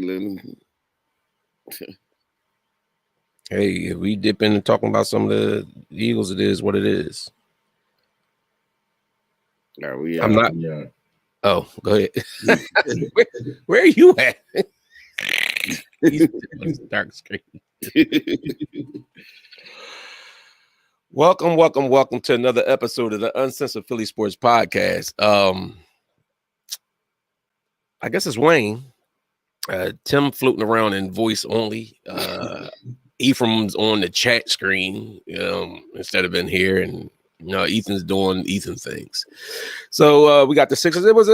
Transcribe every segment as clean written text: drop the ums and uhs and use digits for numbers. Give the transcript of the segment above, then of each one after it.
Jalen. Hey, if we dip in and talking about some of the Eagles, it is what it is. Are we? I'm not. Oh, go ahead. where are you at? He's on his dark screen. Welcome to another episode of the Uncensored Philly Sports Podcast. I guess it's Wayne. Tim floating around in voice only. Ephraim's on the chat screen instead of in here, and Ethan's doing Ethan things. So we got the Sixers. It was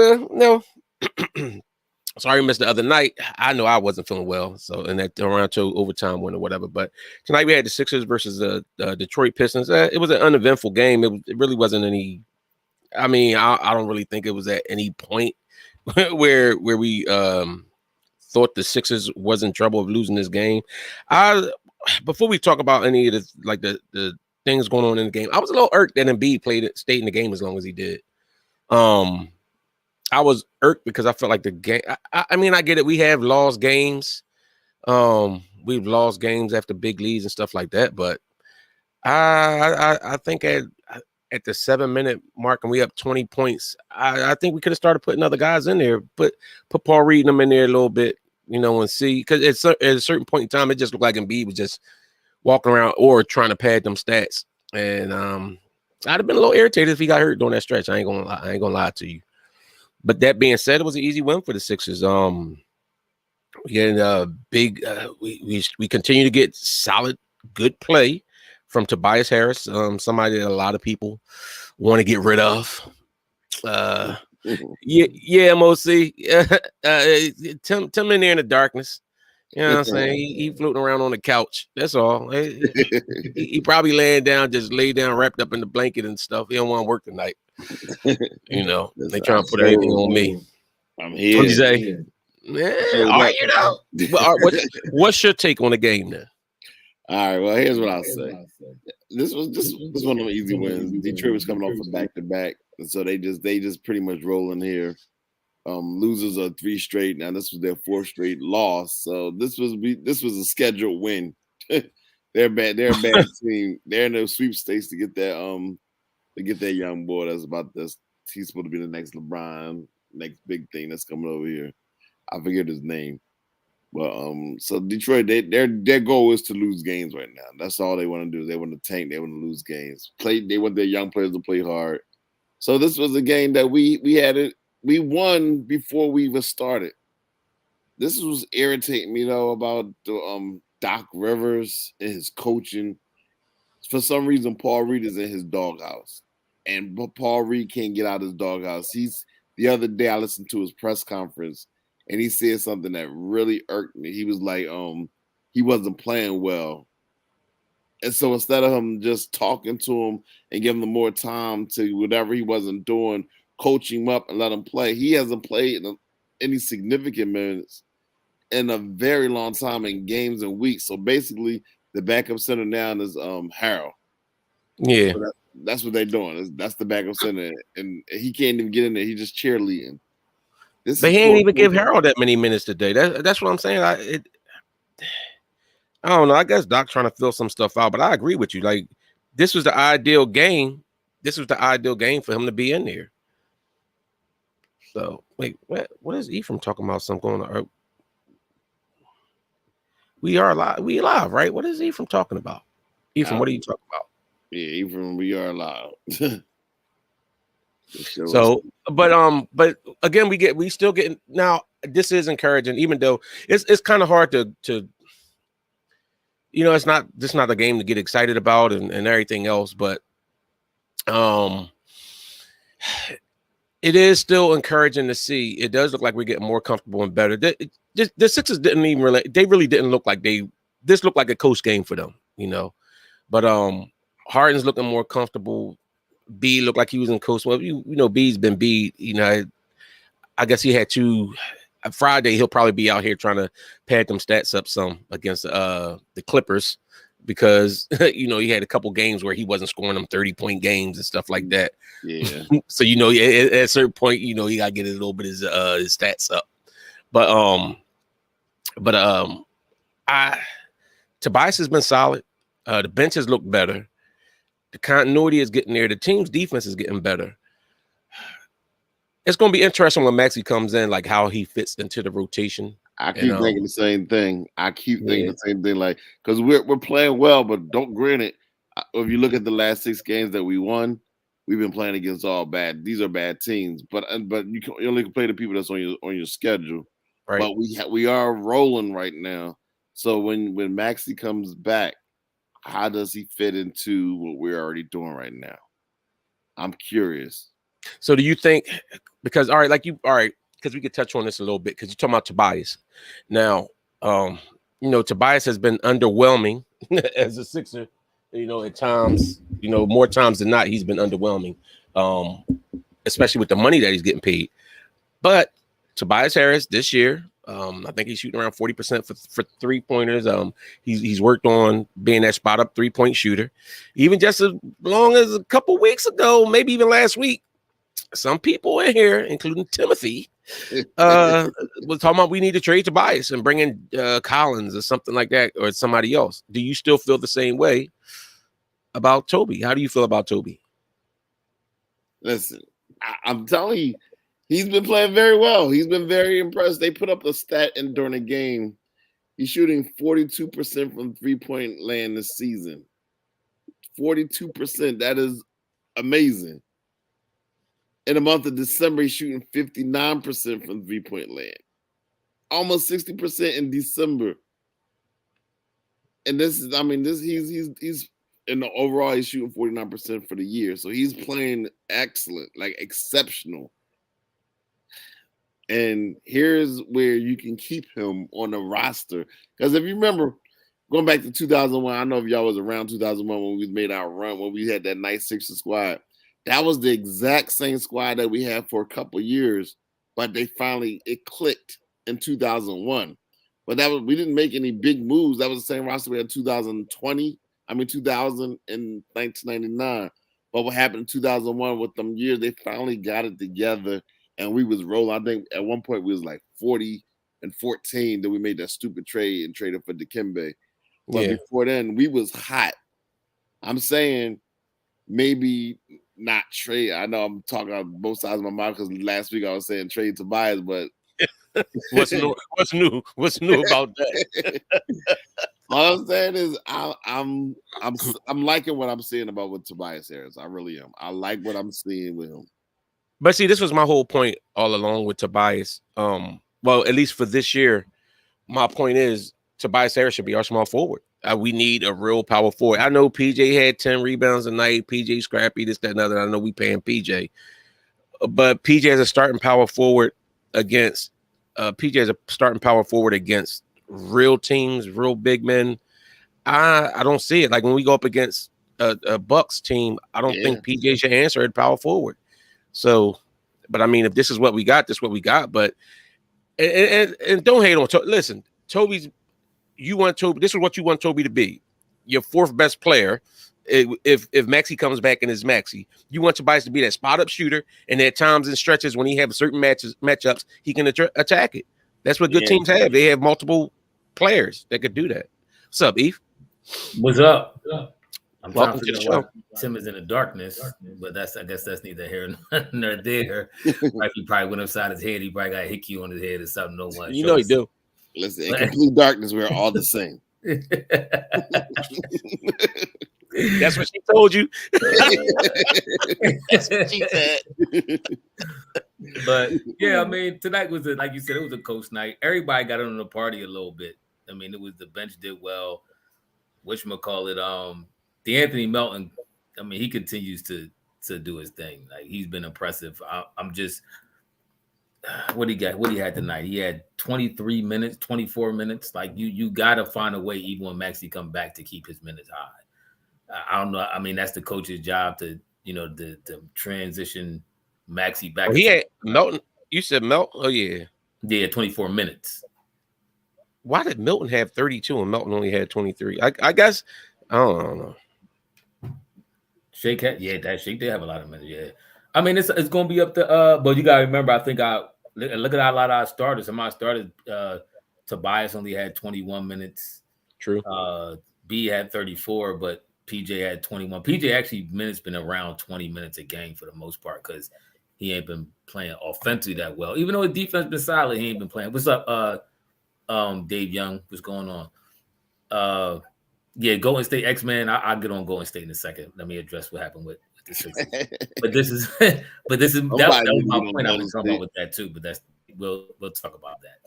sorry, I missed the other night. I know I wasn't feeling well, so in that around to overtime win or whatever. But tonight we had the Sixers versus the Detroit Pistons. It was an uneventful game. It really wasn't any. I mean, I don't really think it was at any point where we thought the Sixers was in trouble of losing this game. Before we talk about any of the things going on in the game, I was a little irked that Embiid stayed in the game as long as he did. I was irked because I felt like the game. I mean, I get it. We have lost games. We've lost games after big leads and stuff like that. But I think at the 7-minute mark and we up 20 points, I think we could have started putting other guys in there. Put Paul Reed them in there a little bit, and see, because at a certain point in time, it just looked like Embiid was just walking around or trying to pad them stats. And I'd have been a little irritated if he got hurt during that stretch. I ain't gonna lie to you. But that being said, it was an easy win for the Sixers. We had we continue to get solid, good play from Tobias Harris. Somebody that a lot of people want to get rid of. Yeah, MOC. Tim in there in the darkness. You know what I'm saying? He floating around on the couch. That's all. He probably laying down, just lay down, wrapped up in the blanket and stuff. He don't want to work tonight. They trying to put everything on me. I'm here. What you say? What's your take on the game now? All right. Well, here's what I'll say. This was one of the easy wins. Detroit was coming off a back-to-back, and so they just pretty much rolling here. Losers are 3 straight. Now this was their 4th straight loss. So this was a scheduled win. They're bad. They're a bad team. They're in the sweepstakes to get that young boy that's about this. He's supposed to be the next LeBron, next big thing that's coming over here. I forget his name. But so Detroit, their goal is to lose games right now. That's all they want to do. They want to tank. They want to lose games. They want their young players to play hard. So this was a game that we had it. We won before we even started. This was irritating me though about the Doc Rivers and his coaching. For some reason, Paul Reed is in his doghouse, and Paul Reed can't get out of his doghouse. The other day I listened to his press conference, and he said something that really irked me. He was like, he wasn't playing well, and so instead of him just talking to him and giving him more time to whatever he wasn't doing, coach him up and let him play. He hasn't played any significant minutes in a very long time in games and weeks. So basically, the backup center now is Harrell. Yeah, so that's what they're doing. That's the backup center, and he can't even get in there. He's just cheerleading. But he ain't even give Harrell that many minutes today. That's what I'm saying. I don't know. I guess Doc trying to fill some stuff out, but I agree with you. Like, this was the ideal game. This was the ideal game for him to be in there. So wait, what is Ephraim talking about? Something going on? We are live. We live, right? What is Ephraim talking about? Ephraim, what are you talking about? Yeah, Ephraim, we are live. So, but again, we still getting now. This is encouraging, even though it's kind of hard to it's not a game to get excited about and everything else, but it is still encouraging to see. It does look like we're getting more comfortable and better. The Sixers really didn't look like this looked like a coach game for them, But Harden's looking more comfortable. B looked like he was in coach. Well, B's been B. I guess he had to. Friday he'll probably be out here trying to pad them stats up some against the Clippers. Because he had a couple games where he wasn't scoring them 30-point games and stuff like that. Yeah. So at a certain point, you gotta get a little bit of his stats up. But But Tobias has been solid. The bench has looked better. The continuity is getting there. The team's defense is getting better. It's going to be interesting when Maxey comes in, like how he fits into the rotation. I keep thinking the same thing. Like, because we're playing well, but don't grant it. If you look at the last 6 games that we won, we've been playing against all bad. These are bad teams, but you only can play the people that's on your schedule. Right. But we are rolling right now. So when Maxey comes back, how does he fit into what we're already doing right now? I'm curious. So do you think, because because we could touch on this a little bit, because you're talking about Tobias. Now, Tobias has been underwhelming as a Sixer, at times, more times than not, he's been underwhelming, especially with the money that he's getting paid. But Tobias Harris this year, I think he's shooting around 40% for 3-pointers. He's worked on being that spot up 3-point shooter. Even just as long as a couple weeks ago, maybe even last week, some people in here, including Timothy, was talking about we need to trade Tobias and bring in Collins or something like that, or somebody else. Do you still feel the same way about Toby? How do you feel about Toby? Listen, I'm telling you, he's been playing very well. He's been very impressed. They put up a stat during the game. He's shooting 42% from 3-point land this season. 42%. That is amazing. In the month of December, he's shooting 59% from 3-point land. Almost 60% in December. And he's in the overall, he's shooting 49% for the year. So he's playing excellent, like exceptional. And here's where you can keep him on the roster. Because if you remember, going back to 2001, I don't know if y'all was around 2001 when we made our run, when we had that nice Sixer squad. That was the exact same squad that we had for a couple of years, but it clicked in 2001. But we didn't make any big moves. That was the same roster we had in 2000 and 1999. But what happened in 2001 with them years, they finally got it together, and we was rolling. I think at one point we was like 40-14. Then we made that stupid trade and traded for Dikembe. But before then, we was hot. I'm saying maybe not trade. I know I'm talking on both sides of my mouth because last week I was saying trade Tobias, but what's new? What's new about that? All I'm saying is I'm liking what I'm seeing with Tobias Harris. I really am. I like what I'm seeing with him. But see, this was my whole point all along with Tobias. Well, at least for this year, my point is Tobias Harris should be our small forward. We need a real power forward. I know PJ had 10 rebounds a night. PJ scrappy, this, that, and other. I know we paying PJ. But PJ as a starting power forward against real teams, real big men. I don't see it. Like when we go up against a Bucks team, I don't think PJ should answer at power forward. So, but I mean, if this is what we got, this is what we got. But and don't hate on listen, Toby's. You want Toby. This is what you want Toby to be, your 4th best player. If Maxey comes back and is Maxey, you want Tobias to be that spot up shooter, and at times and stretches when he have certain matchups, he can attack it. That's what good teams have. They have multiple players that could do that. What's up, Eve? What's up? I'm trying to figure out why Tim is in the darkness, but I guess that's neither here nor there. Like he probably went upside his head. He probably got a hickey on his head or something. No one. You know he do. Listen, in complete darkness, we're all the same. That's what she told you. That's what she said. But yeah, I mean, tonight was like you said, it was a coach night. Everybody got on the party a little bit. I mean, it was the bench did well. Whatchamacallit, DeAnthony Melton. I mean, he continues to do his thing. Like he's been impressive. I'm just. What he had tonight? He had 23 minutes, 24 minutes. Like you got to find a way, even when Maxey come back, to keep his minutes high. I don't know. I mean, that's the coach's job to transition Maxey back. He had Melton. You said Melton? Oh yeah. Yeah, 24 minutes. Why did Milton have 32 and Melton only had 23? I guess I don't know. Shake did have a lot of minutes. Yeah. I mean, it's going to be up to but you got to remember, I think look at a lot of our starters. Some of our starters, Tobias only had 21 minutes. True. B had 34, but PJ had 21. PJ actually minutes been around 20 minutes a game for the most part because he ain't been playing offensively that well. Even though his defense been solid, he ain't been playing. What's up, Dave Young? What's going on? Yeah, Golden State X-Man. I'll get on Golden State in a second. Let me address what happened with the Sixers. but this is that was my point. I was talking about with that too. But we'll talk about that.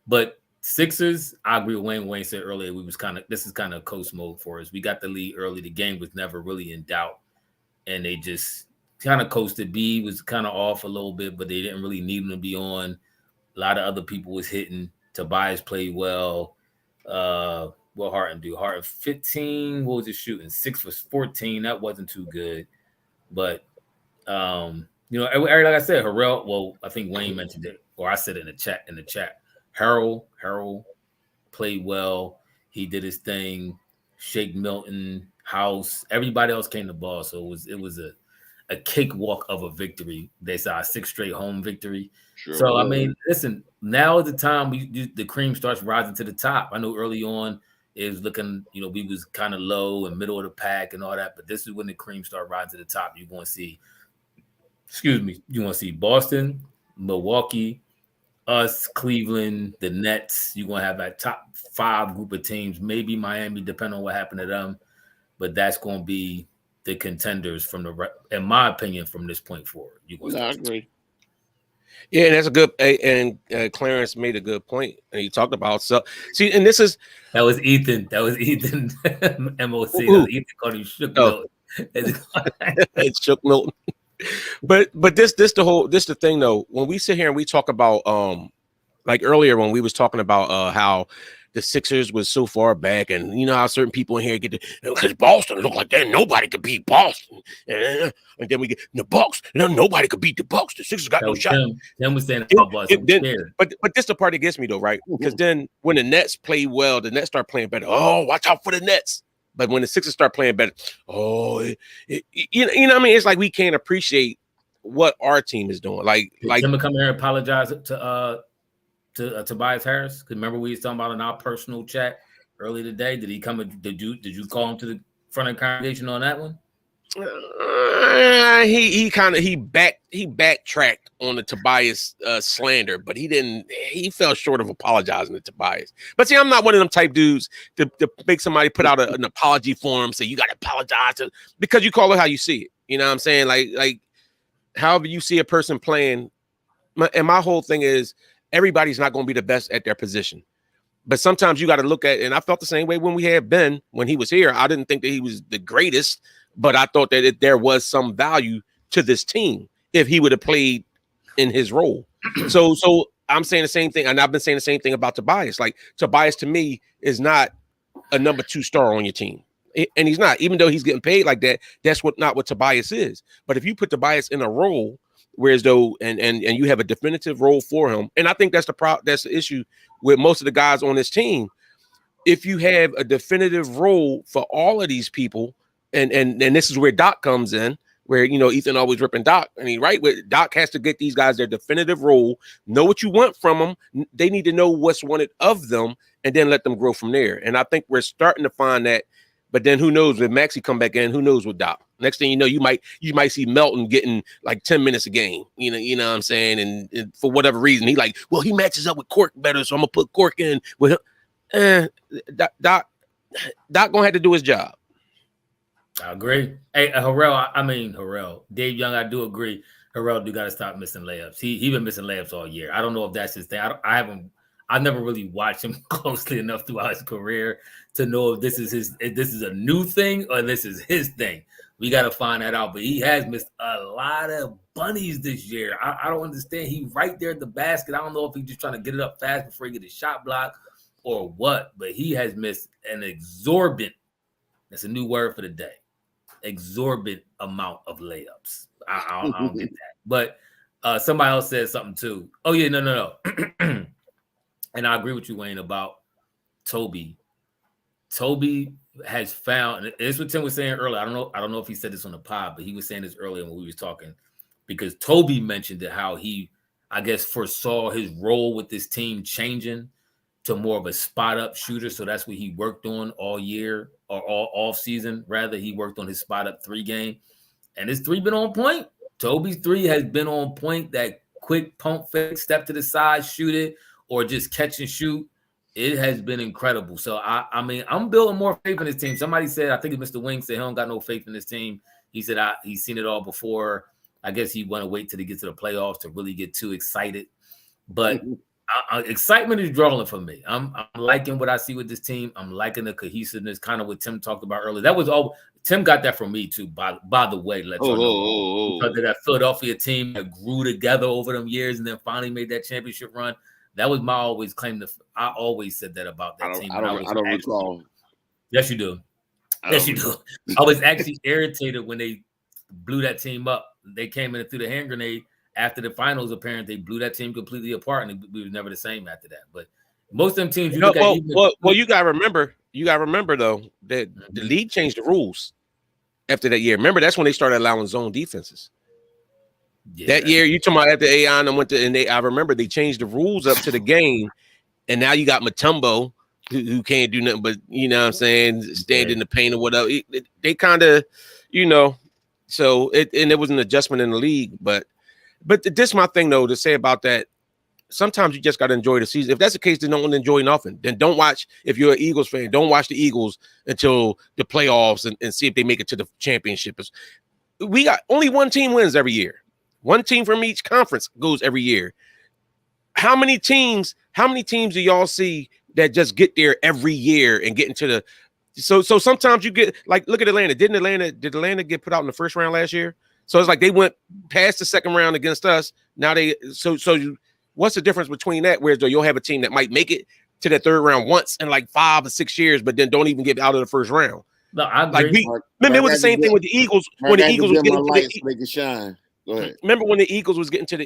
But Sixers, I agree with Wayne. Wayne said earlier this is kind of coast mode for us. We got the lead early. The game was never really in doubt, and they just kind of coasted. B was kind of off a little bit, but they didn't really need him to be on. A lot of other people was hitting. Tobias played well. What Harden do? Harden 15. What was he shooting? 6 for 14. That wasn't too good. But like I said, Harrell. Well, I think Wayne mentioned it, or I said it in the chat. Harrell played well. He did his thing. Shake Milton, House, everybody else came to ball. So it was a cakewalk of a victory. They saw a 6 straight home victory. Sure. So I mean, listen, now is the time the cream starts rising to the top. I know early on it was looking, we was kind of low and middle of the pack and all that, but this is when the cream start rising to the top. You're going to see, you want to see Boston, Milwaukee, us, Cleveland, the Nets. You're going to have that top 5 group of teams, maybe Miami, depending on what happened to them. But that's going to be the contenders in my opinion, from this point forward. I agree. Yeah, and that's a good, and Clarence made a good point, and he talked about and that was Ethan. MOC. Ethan called him Shook Milton. It's Shook Milton. But this the thing though. When we sit here and we talk about like earlier when we was talking about how the Sixers was so far back, and how certain people in here get because Boston look like that nobody could beat Boston, and then we get the Bucks. Nobody could beat the Bucks. The Sixers got no shot. Then we saying about Boston. But this the part that gets me though, right? Because then when the Nets play well, the Nets start playing better. Oh, watch out for the Nets. But when the Sixers start playing better, what I mean? It's like we can't appreciate what our team is doing. Like him come here and apologize to Tobias Harris. Because remember we was talking about in our personal chat earlier today. Did he come? Did you call him to the front of the congregation on that one? He backtracked on the Tobias slander, but he fell short of apologizing to Tobias. But see, I'm not one of them type dudes to make somebody put out an apology form, say you got to apologize because you call it how you see it. You know what I'm saying? Like however you see a person playing. My whole thing is everybody's not going to be the best at their position. But sometimes you got to look at, and I felt the same way when we had Ben, when he was here. I didn't think that he was the greatest, but I thought that there was some value to this team if he would have played in his role. So I'm saying the same thing, and I've been saying the same thing about Tobias. Like Tobias to me is not a number 2 star on your team. And he's not, even though he's getting paid like that, that's not what Tobias is. But if you put Tobias in a role, whereas though, and you have a definitive role for him, and I think that's the issue with most of the guys on this team. If you have a definitive role for all of these people, and this is where Doc comes in, where Ethan always ripping Doc, and Doc has to get these guys their definitive role, know what you want from them. They need to know what's wanted of them, and then let them grow from there. And I think we're starting to find that. But then who knows when Maxey come back in? Who knows with Doc? Next thing you know, you might see Melton getting like 10 minutes a game. You know what I'm saying? And for whatever reason, he matches up with Cork better, so I'm gonna put Cork in with him. Doc gonna have to do his job. I agree. Hey, Harrell, Dave Young, I do agree. Harrell do got to stop missing layups. He been missing layups all year. I don't know if that's his thing. I never really watched him closely enough throughout his career to know if this is a new thing or this is his thing. We got to find that out. But he has missed a lot of bunnies this year. I don't understand. He right there at the basket. I don't know if he's just trying to get it up fast before he get his shot block or what. But he has missed an exorbitant. That's a new word for the day. Exorbitant amount of layups. I don't get that. But somebody else said something too. Oh yeah, no. And I agree with you, Wayne, about Toby. Toby has found, and this is what Tim was saying earlier. I don't know if he said this on the pod, but he was saying this earlier when we was talking, because Toby mentioned that how he, I guess, foresaw his role with this team changing to more of a spot up shooter. So that's what he worked on all year or all off season. Rather, he worked on his spot up 3 game, and his 3 been on point. Toby's 3 has been on point. That quick pump fake, step to the side, shoot it, or just catch and shoot. It has been incredible. So I mean, I'm building more faith in this team. Somebody said, I think it's Mr. Wing said he don't got no faith in this team. He said he's seen it all before. I guess he want to wait till he gets to the playoffs to really get too excited. But excitement is drawing for me. I'm liking what I see with this team. I'm liking the cohesiveness, kind of what Tim talked about earlier. That was all Tim got that from me too. By the way, let's know that Philadelphia team that grew together over them years and then finally made that championship run. That was my always claim to. I always said that about that team. I don't recall. Yes, you do. Yes, you do. I was actually irritated when they blew that team up. They came in and threw the hand grenade after the finals. Apparently, they blew that team completely apart, and we were never the same after that. But most of them teams, you gotta remember though that the league changed the rules after that year. Remember, that's when they started allowing zone defenses. Yeah, that year, you talking about after AI and went to, and I remember they changed the rules up to the game, and now you got Mutombo who can't do nothing but, you know what I'm saying, stand in the paint or whatever. They kind of, so it was an adjustment in the league, but this is my thing though to say about that. Sometimes you just got to enjoy the season. If that's the case, then don't enjoy nothing. Then don't watch. If you're an Eagles fan, don't watch the Eagles until the playoffs and see if they make it to the championship. We got only one team wins every year. One team from each conference goes every year. How many teams do y'all see that just get there every year and get into the so sometimes you get like, look at Atlanta. Did Atlanta get put out in the first round last year? So it's like they went past the second round against us. Now what's the difference between that? Whereas you'll have a team that might make it to the third round once in like 5 or 6 years, but then don't even get out of the first round. No, I agree. Remember it was the same thing with the Eagles when the Eagles was getting to the make it shine. Go ahead. Remember when the Eagles was getting to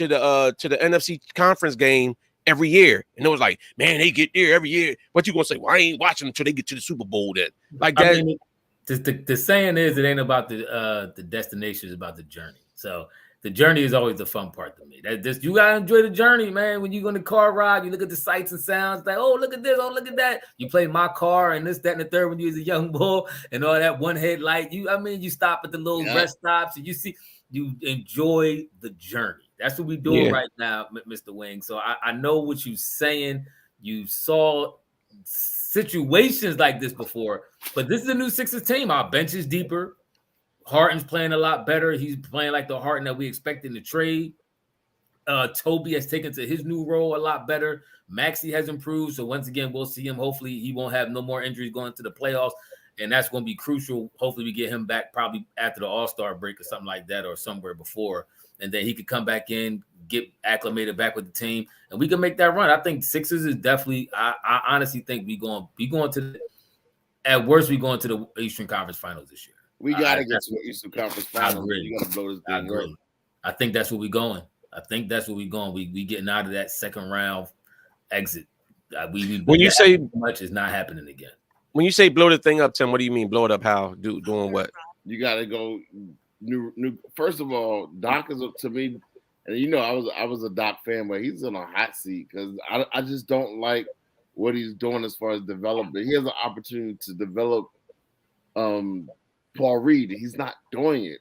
the NFC conference game every year, and it was like, man, they get there every year. What you gonna say? Well, I ain't watching them until they get to the Super Bowl. Then, like that. I mean, the saying is, it ain't about the destination; it's about the journey. So the journey is always the fun part to me. You gotta enjoy the journey, man. When you go on the car ride, you look at the sights and sounds. Like, oh, look at this, oh, look at that. You play My Car and this, that, and the third when you was a young bull, and all that one headlight. You stop at the little rest stops and you see. You enjoy the journey. That's what we're doing right now, Mr. Wing. So I know what you're saying. You saw situations like this before, but this is a new Sixers team. Our bench is deeper. Harden's playing a lot better. He's playing like the Harden that we expected in the trade. Toby has taken to his new role a lot better. Maxey has improved. So once again, we'll see him. Hopefully he won't have no more injuries going to the playoffs. And that's going to be crucial. Hopefully we get him back probably after the All-Star break or something like that, or somewhere before. And then he could come back in, get acclimated back with the team, and we can make that run. I think Sixers is definitely, I honestly think we going to, at worst, we going to the Eastern Conference Finals this year. We got to get to the Eastern Conference Finals. I agree. We got to blow this thing up. I think that's where we're going. We getting out of that second round exit. When you say much is not happening again. When you say blow the thing up, Tim, what do you mean blow it up? How? Doing what? You got to go new. First of all, Doc is up to me, and I was a Doc fan, but he's in a hot seat because I just don't like what he's doing as far as development. He has an opportunity to develop Paul Reed. He's not doing it.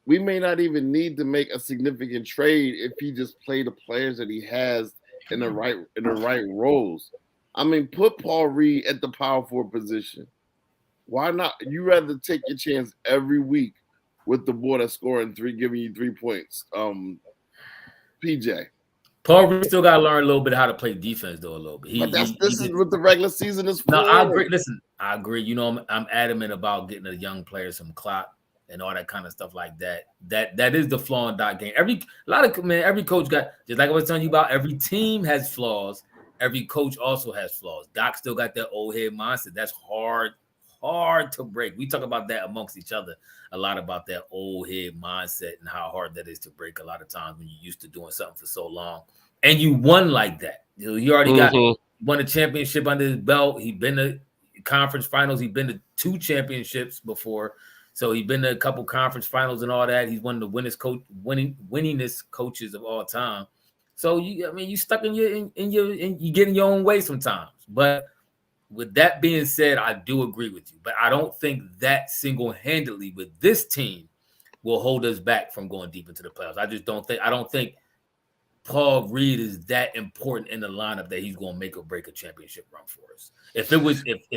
We may not even need to make a significant trade if he just play the players that he has in the right roles. I mean, put Paul Reed at the power forward position. Why not? You rather take your chance every week with the boy that's scoring giving you 3 points. PJ. Paul Reed still got to learn a little bit how to play defense, though, a little bit. This is what the regular season is for. No, I agree. Listen, I agree. I'm adamant about getting a young player some clock and all that kind of stuff like that. That is the flaw in Doc game. Every coach got, just like I was telling you about, every team has flaws. Every coach also has flaws. Doc still got that old head mindset. That's hard to break. We talk about that amongst each other a lot, about that old head mindset and how hard that is to break a lot of times when you're used to doing something for so long. And you won like that. He already won a championship under his belt. He's been to conference finals. He's been to 2 championships before. So he's been to a couple conference finals and all that. He's one of the winningest coaches of all time. So you stuck in you get in your own way sometimes. But with that being said, I do agree with you. But I don't think that single-handedly with this team will hold us back from going deep into the playoffs. I don't think Paul Reed is that important in the lineup that he's going to make or break a championship run for us. If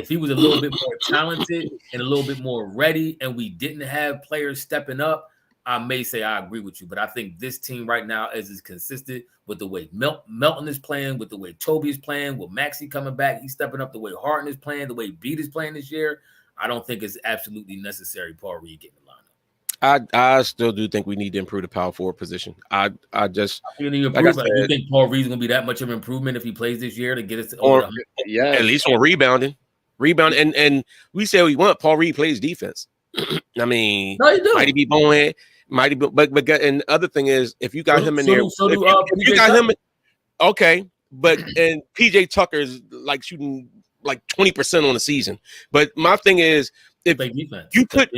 he was a little bit more talented and a little bit more ready, and we didn't have players stepping up, I may say I agree with you. But I think this team right now is consistent with the way Melton is playing, with the way Toby is playing, with Maxey coming back, he's stepping up, the way Harden is playing, the way Beat is playing this year. I don't think it's absolutely necessary Paul Reed getting the lineup. I still do think we need to improve the power forward position. I just you think Paul Reed's gonna be that much of an improvement if he plays this year to get us over at least on rebounding, and we say we want Paul Reed plays defense. I mean, no, you do. Might be bonehead, might be, but and the other thing is if you got him in there, if you got him, okay, but and PJ Tucker's like shooting like 20% on the season. But my thing is, if you put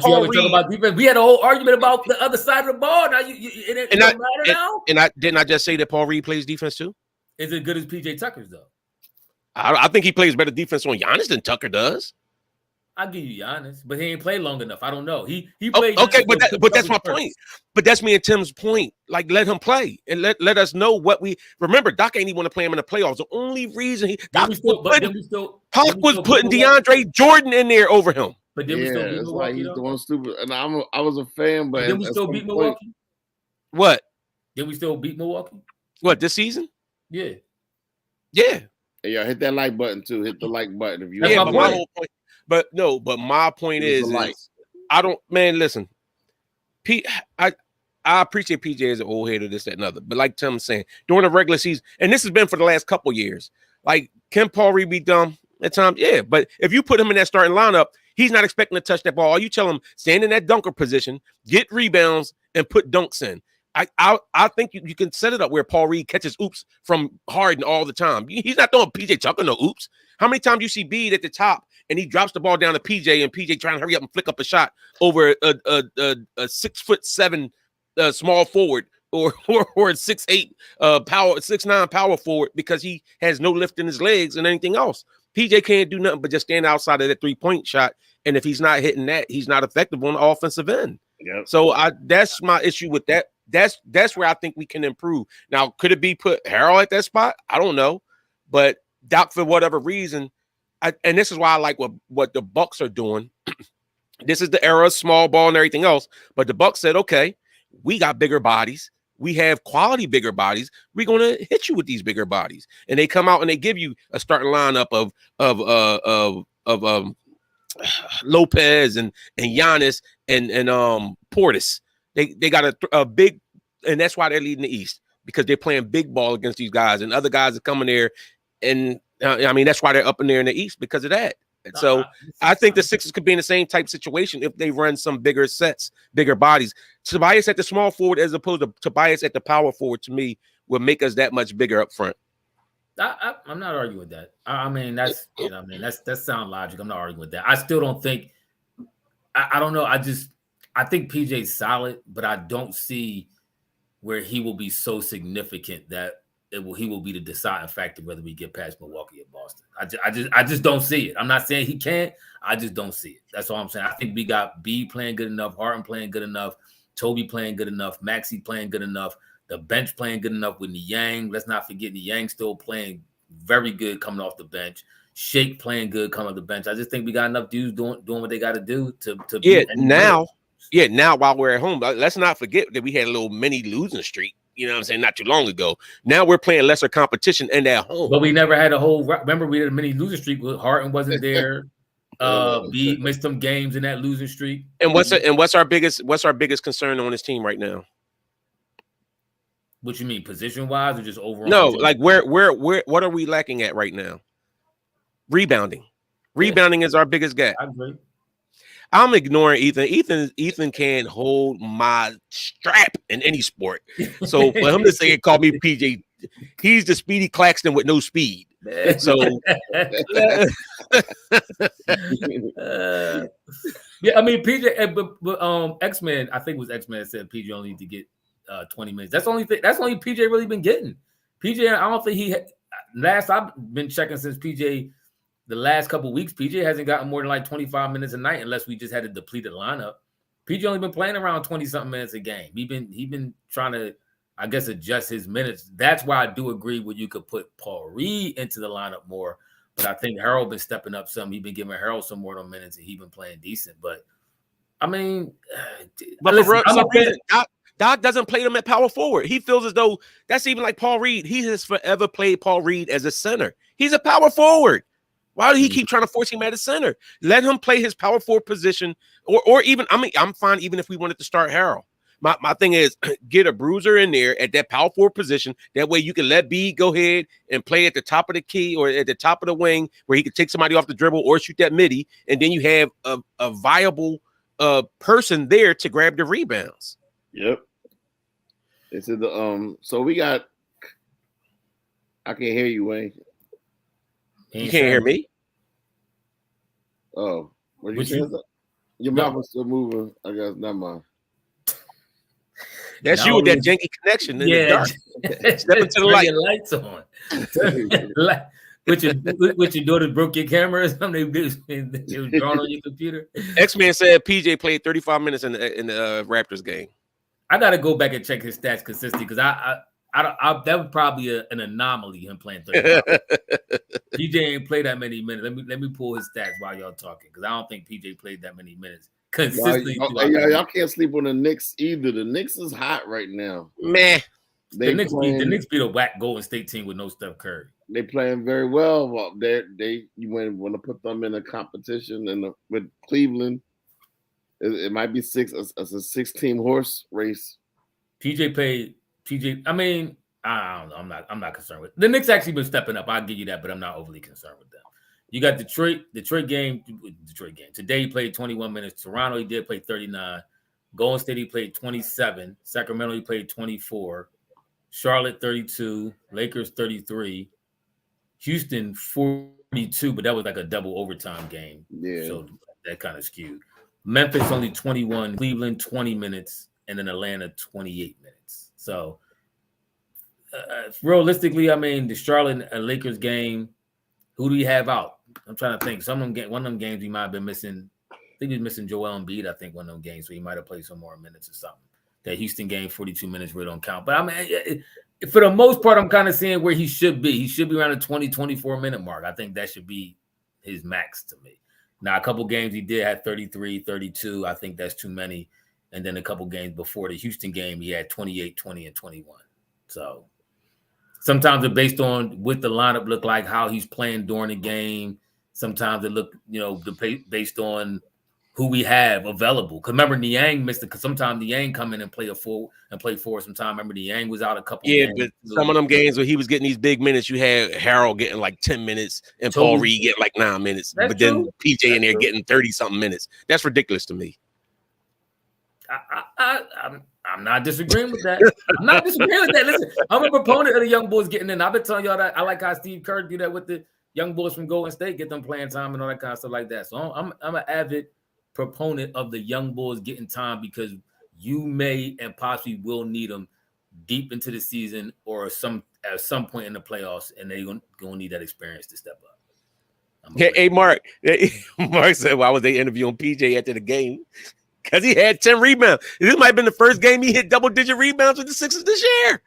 Paul Reed about defense, we had a whole argument about the other side of the ball. Now it doesn't matter now. And I didn't just say that Paul Reed plays defense too. Is it good as PJ Tucker's though? I think he plays better defense on Giannis than Tucker does. I'll give you Giannis, but he ain't played long enough. I don't know. He played. Okay, but that's my point. But that's me and Tim's point. Like, let him play and let us know what we remember. Doc ain't even want to play him in the playoffs. The only reason Pac was putting DeAndre Jordan in there over him. But then we still beat it's Milwaukee. Like he's doing stupid. And I was a fan, but then we still beat Milwaukee. What? Then we still beat Milwaukee. What, this season? Yeah. Yeah. Hey, y'all hit that like button too. Hit the like button if you. Yeah, but my whole point. But my point is I don't, man, listen. I appreciate PJ as an old head of this, that, and other. But like Tim was saying, during the regular season, and this has been for the last couple years, like, can Paul Reed be dumb at times? Yeah. But if you put him in that starting lineup, he's not expecting to touch that ball. All you tell him, stand in that dunker position, get rebounds, and put dunks in. I think you can set it up where Paul Reed catches oops from Harden all the time. He's not throwing PJ Tucker no oops. How many times you see Bede at the top and he drops the ball down to PJ and PJ trying to hurry up and flick up a shot over a 6'7" small forward or a 6'8" 6'9" power forward because he has no lift in his legs and anything else. PJ can't do nothing but just stand outside of that 3-point shot. And if he's not hitting that, he's not effective on the offensive end. Yep. So that's my issue with that. That's where I think we can improve. Now, could it be put Harold at that spot? I don't know. But Doc, for whatever reason, and this is why I like what the Bucks are doing. This is the era of small ball and everything else. But the Bucks said, okay, we got bigger bodies. We have quality bigger bodies. We're going to hit you with these bigger bodies. And they come out and they give you a starting lineup of Lopez and Giannis and Portis. They got a big, and that's why they're leading the East, because they're playing big ball against these guys, and other guys are coming there, and I mean that's why they're up in there in the East, because of that. And so I think the Sixers could be in the same type situation if they run some bigger sets, bigger bodies. Tobias at the small forward as opposed to Tobias at the power forward, to me, will make us that much bigger up front. I'm not arguing with that. I mean, that's that's sound logic. I'm not arguing with that. I still don't think. I don't know. I think PJ's solid, but I don't see where he will be so significant that he will be the deciding factor whether we get past Milwaukee or Boston. I just don't see it. I'm not saying he can't. I just don't see it. That's all I'm saying. I think we got B playing good enough, Harden playing good enough, Toby playing good enough, Maxey playing good enough, the bench playing good enough with Niang. Let's not forget Niang still playing very good coming off the bench. Shake playing good coming off the bench. I just think we got enough dudes doing what they got to do to now while we're at home, let's not forget that we had a little mini losing streak, you know what I'm saying, not too long ago. Now we're playing lesser competition and at home. But we never had remember we had a mini losing streak with Harden wasn't there. B missed some games in that losing streak. And what's our biggest concern on this team right now? What you mean, position wise or just overall? No, like where what are we lacking at right now? Rebounding. Rebounding is our biggest gap. I agree. I'm ignoring Ethan. Ethan can't hold my strap in any sport. So for him to say it, call me PJ, he's the Speedy Claxton with no speed. So yeah, I mean PJ, but X-Men, I think it was X-Men that said PJ only need to get 20 minutes. That's only PJ really been getting. PJ, I don't think last I've been checking since PJ, the last couple of weeks, PJ hasn't gotten more than like 25 minutes a night unless we just had a depleted lineup. PJ only been playing around 20-something minutes a game. He been trying to, I guess, adjust his minutes. That's why I do agree with you could put Paul Reed into the lineup more. But I think Harold been stepping up some. He been giving Harold some more of minutes, and he been playing decent. But I mean, but Doc doesn't play them at power forward. He feels as though that's even like Paul Reed. He has forever played Paul Reed as a center. He's a power forward. Why do he keep trying to force him at a center? Let him play his power forward position, or even, I mean, I'm fine even if we wanted to start Harold. My thing is get a bruiser in there at that power forward position. That way you can let B go ahead and play at the top of the key or at the top of the wing where he can take somebody off the dribble or shoot that midi, and then you have a viable person there to grab the rebounds. Yep. They said so we got. I can't hear you, Wayne. You can't hear me? Oh, what you saying? Your mouth was still moving. I guess never mind. That's you with that janky connection in the dark. Step into the lights on. With your daughter broke your camera or something? It was drawn on your computer. X-Man said PJ played 35 minutes in the Raptors game. I got to go back and check his stats consistently because I that was probably an anomaly, him playing 35. PJ ain't played that many minutes. Let me pull his stats while y'all talking because I don't think PJ played that many minutes consistently. Y'all can't sleep on the Knicks either. The Knicks is hot right now. Man, the Knicks beat a whack Golden State team with no Steph Curry. They playing very well. You want to put them in a competition with Cleveland. It might be it's a 6-team horse race. PJ. I mean, I don't know. I'm not concerned with the Knicks. Actually been stepping up. I'll give you that, but I'm not overly concerned with them. You got Detroit game. Today he played 21 minutes. Toronto he did play 39. Golden State he played 27. Sacramento he played 24. Charlotte 32. Lakers 33. Houston 42, but that was like a double overtime game. Yeah. So that kind of skewed. Memphis only 21. Cleveland 20 minutes, and then Atlanta 28 minutes. So realistically, I mean, the Charlotte and Lakers game, who do you have out? I'm trying to think. One of them games he might have been missing. I think he's missing Joel Embiid. I think one of them games, so he might have played some more minutes or something. That Houston game, 42 minutes, really don't count. But I mean, for the most part, I'm kind of seeing where he should be. He should be around the 20, 24 minute mark. I think that should be his max to me. Now, a couple games he did have 33, 32. I think that's too many. And then a couple games before the Houston game, he had 28, 20, and 21. So sometimes it's based on what the lineup look like, how he's playing during the game. Sometimes it look, based on who we have available. Because remember, Niang missed it. Because sometimes Niang come in and play forward. Sometimes remember Niang was out a couple. Yeah, games. But some of them games where he was getting these big minutes, you had Harold getting like 10 minutes and Paul Reed getting like 9 minutes. That's but then true. PJ in there getting 30-something minutes. That's ridiculous to me. I'm not disagreeing with that. Listen, I'm a proponent of the young boys getting in. I've been telling y'all that I like how Steve Kerr do that with the young boys from Golden State, get them playing time and all that kind of stuff like that. So I'm an avid proponent of the young boys getting time because you may and possibly will need them deep into the season or at some point in the playoffs, and they're gonna need that experience to step up. Hey, Mark. Mark said, "Why was they interviewing PJ after the game?" Because he had 10 rebounds. This might have been the first game he hit double-digit rebounds with the Sixers this year.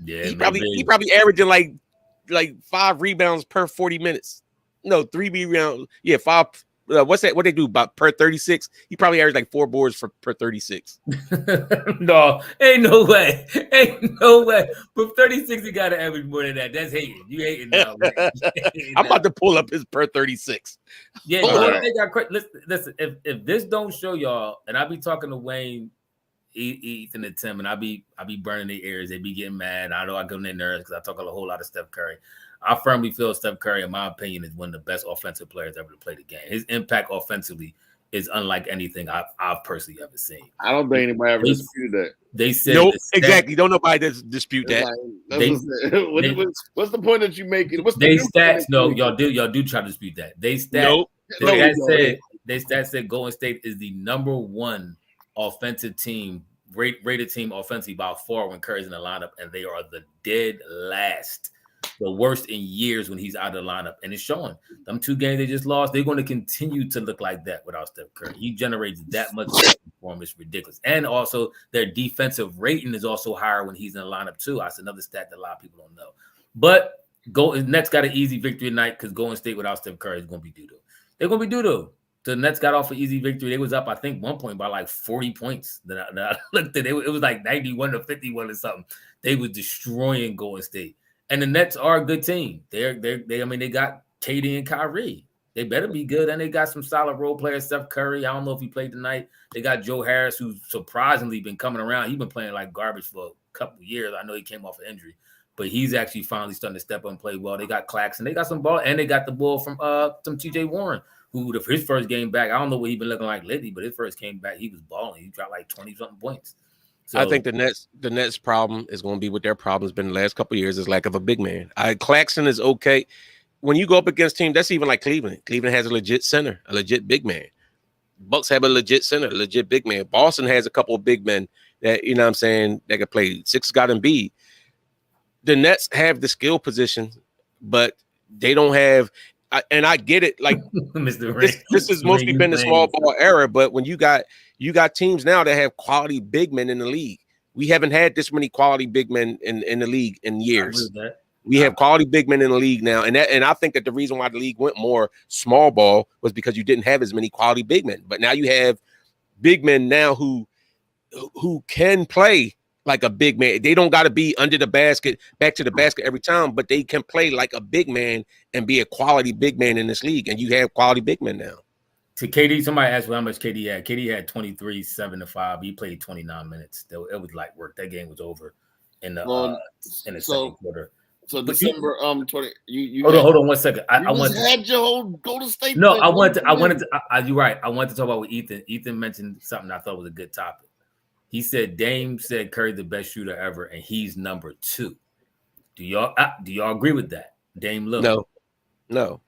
Yeah, he probably averaging like 5 rebounds per 40 minutes. No, 3 rebounds. Yeah, 5. What's that? What they do about per 36? He probably averaged like 4 boards per 36. No, ain't no way. But 36, he got to average more than that. That's hating. You hating now. I'm about to pull up his per 36. Yeah, listen. If this don't show y'all, and I be talking to Wayne, Ethan, and Tim, and I be burning their ears. They be getting mad. I know I get on their nerves because I talk a whole lot of Steph Curry. I firmly feel Steph Curry, in my opinion, is one of the best offensive players ever to play the game. His impact offensively is unlike anything I've personally ever seen. I don't think anybody ever disputed that. They said nope, exactly. Don't nobody dispute that. What's the point that you making? What's they stats? No, y'all do try to dispute that. They stats. Nope. They stats said Golden State is the number 1 offensive team rated team offensively by far when Curry's in the lineup, and they are the dead last, the worst in years when he's out of the lineup, and it's showing. Them 2 games they just lost, they're going to continue to look like that without Steph Curry. He generates that much for him. It's ridiculous. And also their defensive rating is also higher when he's in the lineup too. That's another stat that a lot of people don't know. But Nets got an easy victory tonight because Golden State without Steph Curry is going to be doo-doo. They're going to be doo-doo. The Nets got off an easy victory. They was up, I think, 1 point by like 40 points. Then I looked at it. It was like 91-51 or something. They was destroying Golden State. And the Nets are a good team. They got KD and Kyrie. They better be good. And they got some solid role players. Steph Curry, I don't know if he played tonight. They got Joe Harris, who's surprisingly been coming around. He's been playing like garbage for a couple of years. I know he came off an injury. But he's actually finally starting to step up and play well. They got Claxton. They got some ball. And they got the ball from TJ Warren, who his first game back, I don't know what he's been looking like lately, but his first game back, he was balling. He dropped like 20-something points. So, I think the Nets problem is going to be what their problem has been the last couple of years is lack of a big man. Claxton is okay. When you go up against teams, that's even like Cleveland. Cleveland has a legit center, a legit big man. Bucks have a legit center, a legit big man. Boston has a couple of big men that, you know what I'm saying, that can play. 6 got Embiid. The Nets have the skill position, but they don't have and I get it, like this has mostly been the small ball era, but when you got teams now that have quality big men in the league. We haven't had this many quality big men in the league in years. We have quality big men in the league now, and I think that the reason why the league went more small ball was because you didn't have as many quality big men. But now you have big men now who can play like a big man. They don't got to be under the basket, back to the basket every time, but they can play like a big man and be a quality big man in this league. And you have quality big men now. To KD, somebody asked how much KD had. KD had 23, 7-5. He played 29 minutes. It was light work. That game was over in the second quarter. So December 20. Hold on 1 second. I had your whole Golden State. No, I wanted to. You're right. I wanted to talk about with Ethan. Ethan mentioned something I thought was a good topic. He said Dame said Curry the best shooter ever, and he's number 2. Do y'all agree with that? Dame Lillard? No.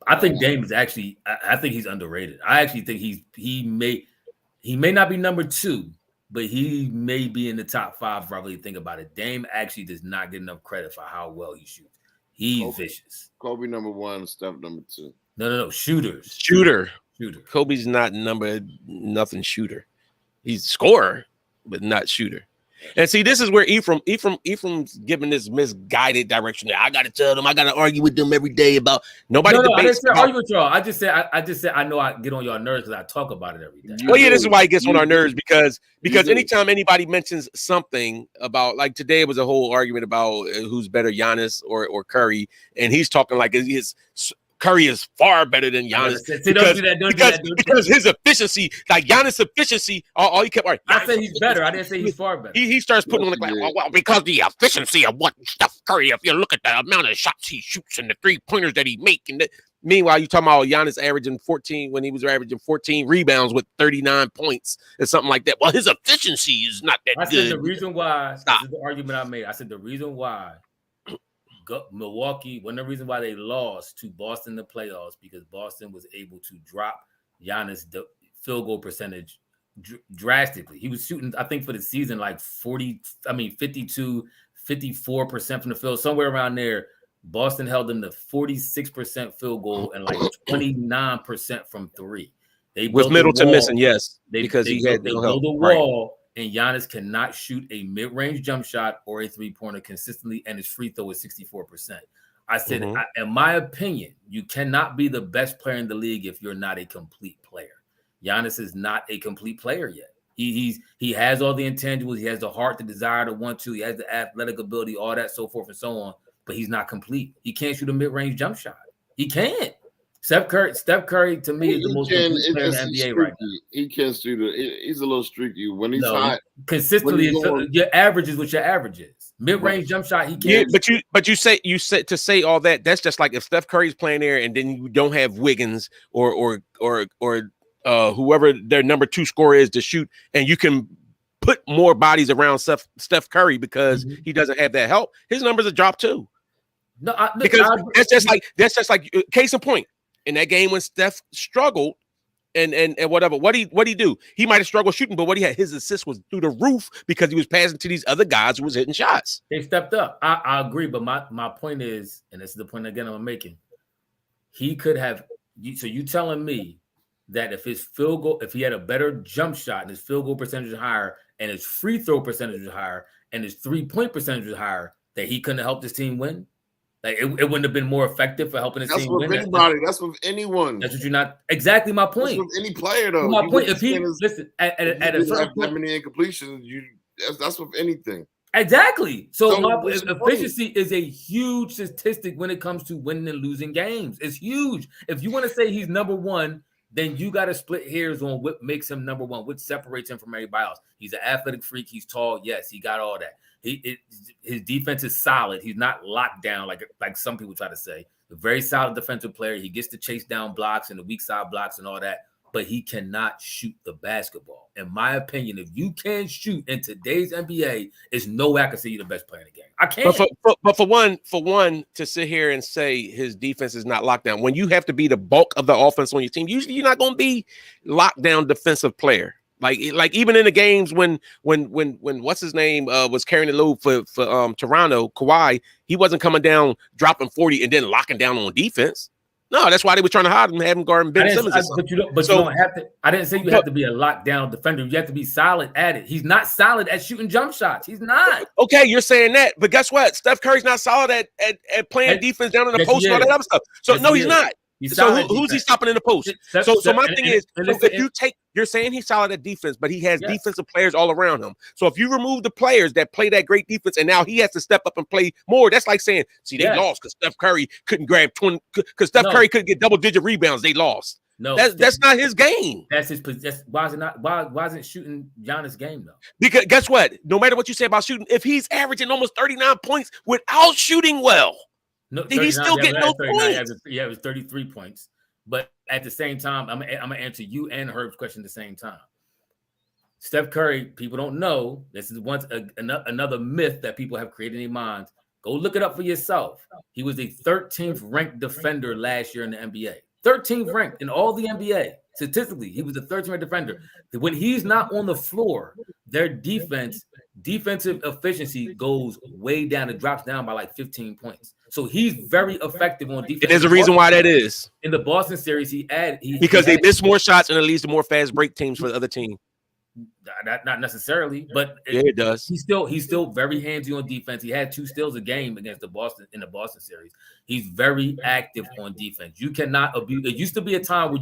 I think Dame is actually. I think he's underrated. I actually think he may not be number 2, but he may be in the top 5 if I really think about it. Dame actually does not get enough credit for how well he shoots. He's vicious. Kobe number 1, Steph number 2. No. Shooter. Kobe's not nothing shooter. He's scorer, but not shooter. And see, this is where Ephraim's giving this misguided direction. That I got to tell them, I got to argue with them every day about nobody. No, I didn't say argue with y'all. I just said I know I get on your nerves because I talk about it every day. Well, yeah, this is why he gets on our nerves because anytime anybody mentions something about, like today, it was a whole argument about who's better, Giannis or Curry, and he's talking like his Curry is far better than Giannis because his efficiency, like Giannis' efficiency, all he kept. I said he's better. I didn't say he's far better. He starts putting on the glass. Well, because the efficiency of what Steph Curry, if you look at the amount of shots he shoots and the 3-pointers that he makes, and meanwhile you talking about Giannis averaging 14 when he was averaging 14 rebounds with 39 points or something like that. Well, his efficiency is not that good. I said the reason why. This is the argument I made. I said the reason why. Milwaukee, one of the reasons why they lost to Boston in the playoffs because Boston was able to drop Giannis' field goal percentage drastically. He was shooting, I think, for the season like 52, 54% from the field, somewhere around there. Boston held them to 46% field goal and like 29% from 3. They with Middleton missing, yes, because he had no help. They built a wall. And Giannis cannot shoot a mid-range jump shot or a 3-pointer consistently, and his free throw is 64%. I said, in my opinion, you cannot be the best player in the league if you're not a complete player. Giannis is not a complete player yet. He has all the intangibles. He has the heart, the desire to want to. He has the athletic ability, all that, so forth and so on. But he's not complete. He can't shoot a mid-range jump shot. He can't. Steph Curry to me is the most complete player in the NBA right now. He can shoot it. He's a little streaky when he's hot. Consistently, your average is what your average is. Mid-range jump shot, he can't. Yeah, but you said to say all that. That's just like if Steph Curry's playing there, and then you don't have Wiggins or whoever their number 2 scorer is to shoot, and you can put more bodies around Steph Curry because he doesn't have that help. His numbers are dropped too. That's just like case in point. In that game when Steph struggled, and whatever. What he do? He might have struggled shooting, but what he had, his assist was through the roof because he was passing to these other guys who was hitting shots. They stepped up. I agree, but my point is, and this is the point again I'm making. He could have. So you telling me that if his field goal, if he had a better jump shot and his field goal percentage is higher, and his free throw percentage is higher, and his 3-point percentage is higher, that he couldn't have helped his team win? Like it wouldn't have been more effective for helping his team win. That's with anybody. That's with anyone. That's what you're not exactly my point. That's with any player though. My point. If he listen at a certain point, that many incompletions, that's with anything. Exactly. So efficiency is a huge statistic when it comes to winning and losing games. It's huge. If you want to say he's number one, then you got to split hairs on what makes him number one, what separates him from everybody else. He's an athletic freak. He's tall. Yes, he got all that. His defense is solid. He's not locked down like some people try to say. A very solid defensive player. He gets to chase down blocks and the weak side blocks and all that, but he cannot shoot the basketball. In my opinion, if you can't shoot in today's NBA, there's no way I can say you're the best player in the game. I can't. But for one to sit here and say his defense is not locked down, when you have to be the bulk of the offense on your team, usually you're not going to be locked down defensive player. Like even in the games when what's his name was carrying the load for Toronto, Kawhi, he wasn't coming down dropping 40 and then locking down on defense. No, that's why they were trying to hide him, have him guarding Ben Simmons. You don't have to. I didn't say you have to be a lockdown defender. You have to be solid at it. He's not solid at shooting jump shots. He's not. Okay, you're saying that, but guess what? Steph Curry's not solid at playing defense down in the post and all that other stuff. So no, he's not. So who's he stopping in the post? So my thing is, if you take, you're saying he's solid at defense, but he has defensive players all around him. So if you remove the players that play that great defense, and now he has to step up and play more, that's like saying, see, they lost because Steph Curry couldn't grab 20, because Steph Curry couldn't get double-digit rebounds. They lost. No, that's not his game. That's his. Why is it not? Why isn't shooting Giannis' game though? Because guess what? No matter what you say about shooting, if he's averaging almost 39 points without shooting well, no, he's still getting no points. Yeah, it was 33 points. But at the same time, I'm gonna answer you and Herb's question at the same time. Steph Curry, people don't know. This is another myth that people have created in their minds. Go look it up for yourself. He was a 13th ranked defender last year in the NBA. 13th ranked in all the NBA. Statistically, he was a 13th ranked defender. When he's not on the floor, their defensive efficiency goes way down. It drops down by like 15 points. So he's very effective on defense. There's a reason why that is. In the Boston series, because they miss more shots and it leads to more fast break teams for the other team. Not necessarily, but it does. He's still very handsy on defense. He had 2 steals a game against the Boston series. He's very active on defense. You cannot abuse. It used to be a time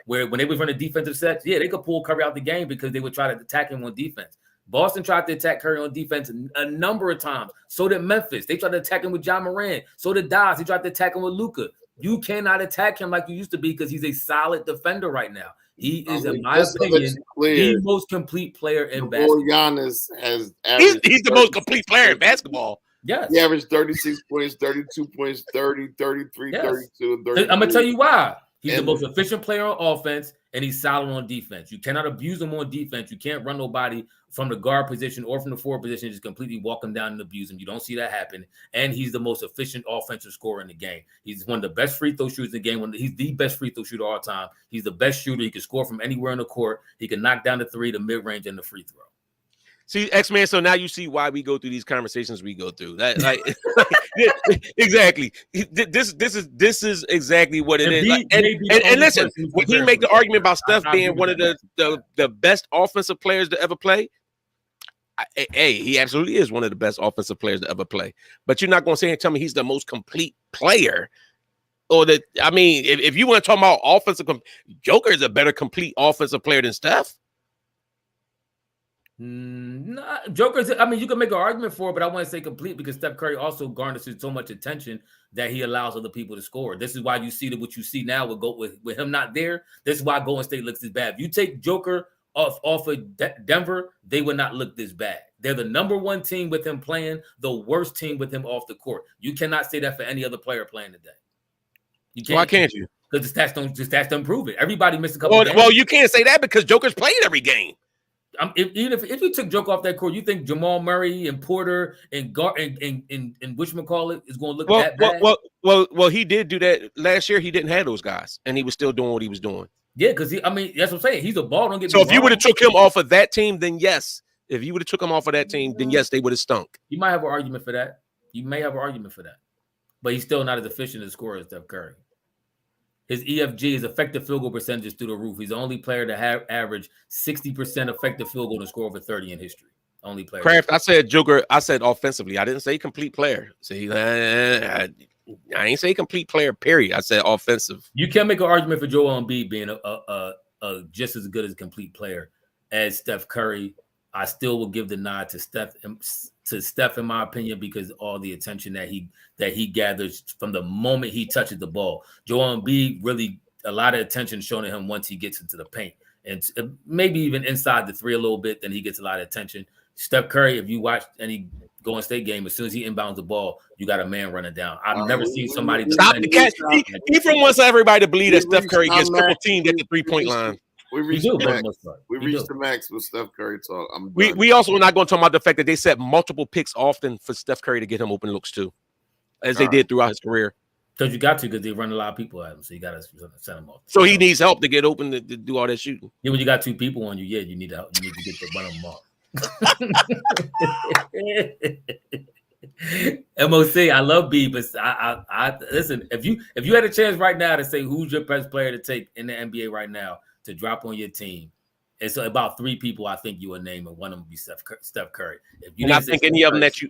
where when they was running defensive sets, they could pull Curry out the game because they would try to attack him on defense. Boston tried to attack Curry on defense a number of times. So did Memphis. They tried to attack him with John Moran. So did Dallas. They tried to attack him with Luka. You cannot attack him like you used to be because he's a solid defender right now. He is, in my opinion, the most complete player in basketball. Giannis has he's the most complete player in basketball. Yes. He averaged 36 points, 32 points, 30, 33, 32, and 33. I'm going to tell you why. He's the most efficient player on offense, and he's solid on defense. You cannot abuse him on defense. You can't run nobody from the guard position or from the forward position and just completely walk him down and abuse him. You don't see that happen. And he's the most efficient offensive scorer in the game. He's one of the best free throw shooters in the game. He's the best free throw shooter all time. He's the best shooter. He can score from anywhere in the court. He can knock down the 3, the mid-range, and the free throw. See, X-Man, so now you see why we go through these conversations we go through. That exactly. This is exactly what it is. And listen, when he make the argument about Steph being one of the best offensive players to ever play, he absolutely is one of the best offensive players to ever play. But you're not going to say and tell me he's the most complete player. Or that, I mean, if you want to talk about offensive, Joker is a better complete offensive player than Steph. Joker's, I mean, you can make an argument for it, but I want to say complete because Steph Curry also garnishes so much attention that he allows other people to score. This is why you see what you see now with him not there. This is why Golden State looks this bad. If you take Joker off of Denver, they would not look this bad. They're the number 1 team with him playing, the worst team with him off the court. You cannot say that for any other player playing today. You can't. Why can't you? Because the stats don't prove it. Everybody missed a couple games. Well, you can't say that because Joker's played every game. If you took Joker off that court, you think Jamal Murray and Porter and whatchamacallit is going to look that bad? Well, he did do that last year. He didn't have those guys, and he was still doing what he was doing. Yeah, because that's what I'm saying. He's a ball. Don't get so me if wrong. you would have took him off of that team, then yes. If you would have took him off of that team, then yes, they would have stunk. You might have an argument for that. But he's still not as efficient as scorer as Steph Curry. His EFG, his effective field goal percentage is through the roof. He's the only player to have averaged 60% effective field goal and score over 30 in history. Only player. Kraft, I said Joker. I said offensively. I didn't say complete player. See, I ain't say complete player. Period. I said offensive. You can make an argument for Joel Embiid being a just as good as a complete player as Steph Curry. I still will give the nod to Steph, in my opinion, because all the attention that he gathers from the moment he touches the ball. Joel Embiid really a lot of attention shown to him once he gets into the paint, and maybe even inside the three a little bit. Then he gets a lot of attention. Steph Curry, if you watch any Golden State game, as soon as he inbounds the ball, you got a man running down. I've never seen somebody stop the catch. He from wants everybody to believe that Steph Curry gets triple teamed at the 3-point line. We reached the max with Steph Curry talk. We also are not going to talk about the fact that they set multiple picks often for Steph Curry to get him open looks too, as they did throughout his career. Because you got to, because they run a lot of people at him, so you got to set him off. So he needs help to get open to do all that shooting. Yeah, when you got two people on you, you need help. You need to get the one of them off. MOC, I love B, but I listen. If you had a chance right now to say who's your best player to take in the NBA right now to drop on your team, it's about three people I think you would name, and one of them would be Steph Curry. I think any of them that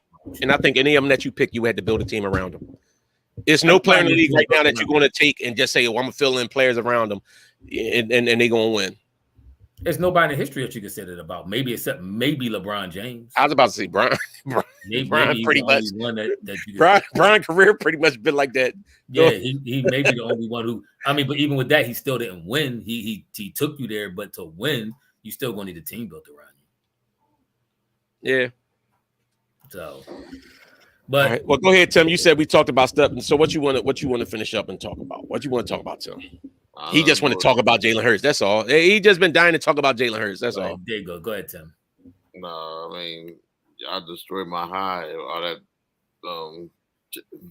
you pick, you had to build a team around them. There's no player in the league right now that you're going to take and just say, "Oh, I'm gonna fill in players around them," and they're gonna win. There's nobody in history that you can say that about. Maybe except LeBron James. I was about to say Brian. Brian pretty much. Brian career pretty much been like that. Yeah, he may be the only one who. But even with that, he still didn't win. He took you there, but to win, you still gonna need a team built around you. Yeah. So, but right. Well, go ahead, Tim. You said we talked about stuff, and so what you want to finish up and talk about? What you want to talk about, Tim? He just want to talk about Jalen Hurts. That's all. He just been dying to talk about Jalen Hurts. That's all. There you go. Go ahead, Tim. No, y'all destroyed my high. All